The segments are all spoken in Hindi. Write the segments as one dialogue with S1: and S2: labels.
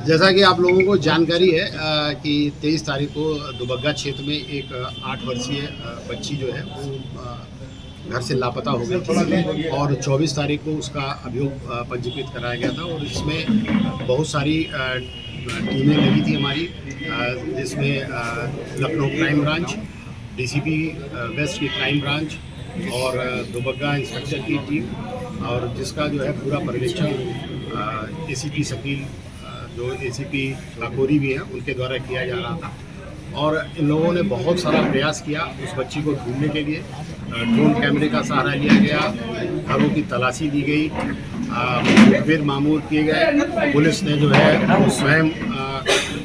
S1: जैसा कि आप लोगों को जानकारी है कि 23 तारीख को दुबग्गा क्षेत्र में एक 8 वर्षीय बच्ची जो है वो घर से लापता हो गई थी और 24 तारीख को उसका अभियोग पंजीकृत कराया गया था और इसमें बहुत सारी टीमें लगी थी हमारी, जिसमें Lucknow crime branch, DCP waste की क्राइम ब्रांच और दुबग्गा इंस्पेक्टर की टीम, और जिसका जो है पूरा पर्यवेक्षण एसीपी शकील, जो एसीपी काकोरी भी हैं, उनके द्वारा किया जा रहा था। और इन लोगों ने बहुत सारा प्रयास किया उस बच्ची को ढूंढने के लिए। ड्रोन कैमरे का सहारा लिया गया, घरों की तलाशी दी गई, मुखबिर मामूर किए गए। पुलिस ने जो है वो स्वयं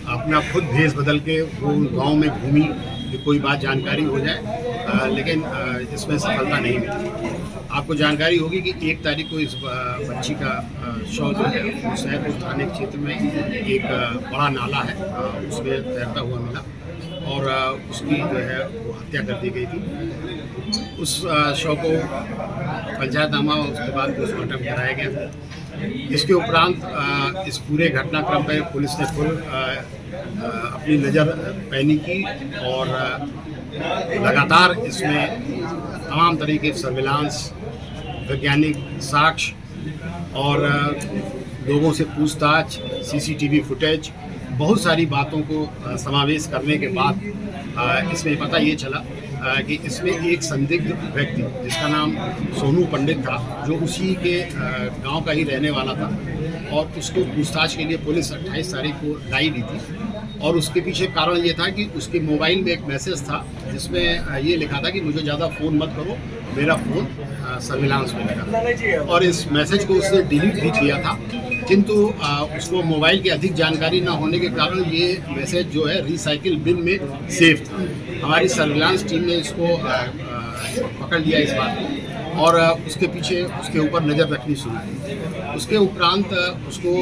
S1: अपना खुद भेष बदल के वो गांव में घूमी कि कोई बात जानकारी हो जाए, लेकिन इसमें सफलता नहीं मिली। आपको जानकारी होगी कि 1 तारीख को इस बच्ची का शव जो है सैदपुर थाने क्षेत्र में एक बड़ा नाला है उसमें तैरता हुआ मिला और उसकी जो है वो हत्या कर दी गई थी। उस शव को पंचायतनामा उसके बाद पोस्टमार्टम कराया गया। इसके उपरांत इस पूरे घटनाक्रम पर पुलिस ने फुल अपनी नज़र पैनी की और लगातार इसमें तमाम तरीके के सर्विलांस, वैज्ञानिक साक्ष्य और लोगों से पूछताछ, सीसीटीवी फुटेज, बहुत सारी बातों को समावेश करने के बाद इसमें पता ये चला कि इसमें एक संदिग्ध व्यक्ति जिसका नाम सोनू पंडित था, जो उसी के गांव का ही रहने वाला था, और उसको पूछताछ के लिए पुलिस 28 तारीख को लाई दी थी। और उसके पीछे कारण ये था कि उसके मोबाइल में एक मैसेज था जिसमें ये लिखा था कि मुझे ज़्यादा फ़ोन मत करो, मेरा फ़ोन सर्विलांस में लगा। और इस मैसेज को उसने डिलीट भी किया था, किंतु उसको मोबाइल की अधिक जानकारी न होने के कारण ये मैसेज जो है रिसाइकिल बिन में सेव था। हमारी सर्विलांस टीम ने इसको पकड़ लिया इस बात को और उसके पीछे उसके ऊपर नज़र रखनी शुरू की। उसके उपरांत उसको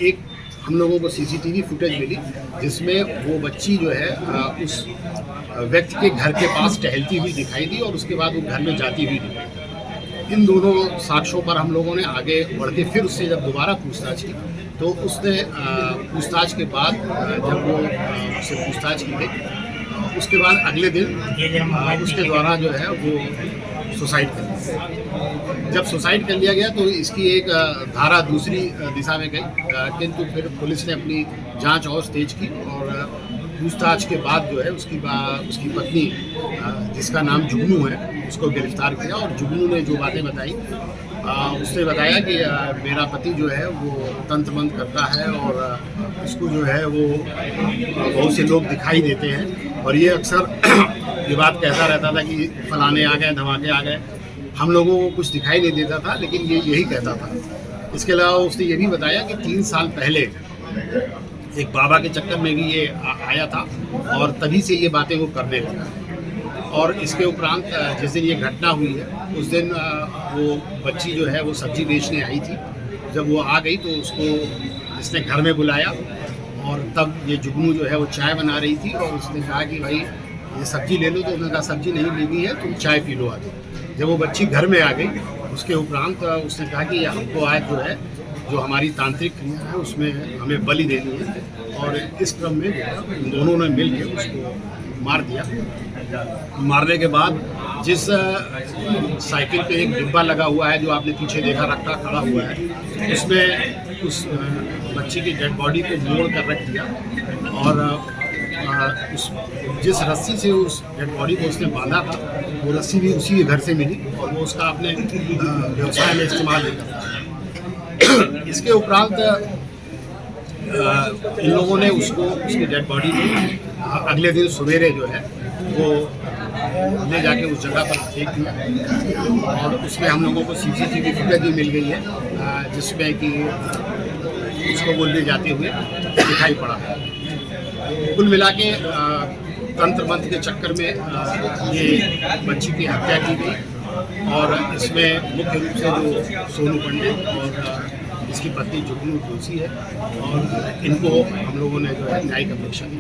S1: एक हम लोगों को सीसीटीवी फुटेज मिली जिसमें वो बच्ची जो है उस व्यक्ति के घर के पास टहलती हुई दिखाई दी और उसके बाद वो घर में जाती हुई दिखाई। इन दोनों साक्ष्यों पर हम लोगों ने आगे बढ़ के फिर उससे जब दोबारा पूछताछ की तो उसने पूछताछ के बाद जब वो उससे पूछताछ की गई, उसके बाद अगले दिन उसके द्वारा जो है वो सुसाइड कर लिया। जब सुसाइड कर लिया गया तो इसकी एक धारा दूसरी दिशा में गई, किंतु फिर पुलिस ने अपनी जांच और तेज की और पूछताछ के बाद जो है उसकी पत्नी जिसका नाम जुगनू है उसको गिरफ्तार किया। और जुगनू ने जो बातें बताई, उसने बताया कि मेरा पति जो है वो तंत्र मंत्र करता है और उसको जो है वो बहुत से लोग दिखाई देते हैं और ये अक्सर ये बात कहता रहता था कि फलाने आ गए, धमाके आ गए। हम लोगों को कुछ दिखाई नहीं देता था, लेकिन ये यही कहता था। इसके अलावा उसने ये भी बताया कि 3 साल पहले एक बाबा के चक्कर में भी ये आया था और तभी से ये बातें वो करने लगा। और इसके उपरांत जिस दिन ये घटना हुई है उस दिन वो बच्ची जो है वो सब्जी बेचने आई थी। जब वो आ गई तो उसको इसने घर में बुलाया और तब ये जुगनू जो है वो चाय बना रही थी और उसने कहा कि भाई ये सब्जी ले लो, तो उसने कहा सब्जी नहीं लेनी है, तुम चाय पी लो आगे। जब वो बच्ची घर में आ गई उसके उपरांत उसने कहा कि हमको आज जो है जो हमारी तांत्रिक क्रिया है उसमें हमें बलि देनी है। और इस क्रम में इन दोनों ने मिल के उसको मार दिया। मारने के बाद जिस साइकिल पे एक डिब्बा लगा हुआ है जो आपने पीछे देखा रखा खड़ा हुआ है, उसमें उस बच्ची की डेड बॉडी को मोड़ कर रख दिया और उस जिस रस्सी से उस डेड बॉडी को उसने बांधा था वो रस्सी भी उसी के घर से मिली और वो उसका अपने व्यवसाय में इस्तेमाल नहीं करता। इसके उपरांत इन लोगों ने उसकी डेड बॉडी को अगले दिन सवेरे जो है वो ले जाके उस जगह पर फेंक दिया और उसमें हम लोगों को सीसीटीवी फुटेज भी मिल गई है जिसमें कि उसको वो ले जाते हुए दिखाई पड़ा। कुल मिला के तंत्र मंत्र के चक्कर में ये बच्ची की हत्या की गई और इसमें मुख्य रूप से जो सोनू पंडित और इसकी पत्नी जुगनू दोषी है और इनको हम लोगों ने जो है न्यायिक अपेक्षा की।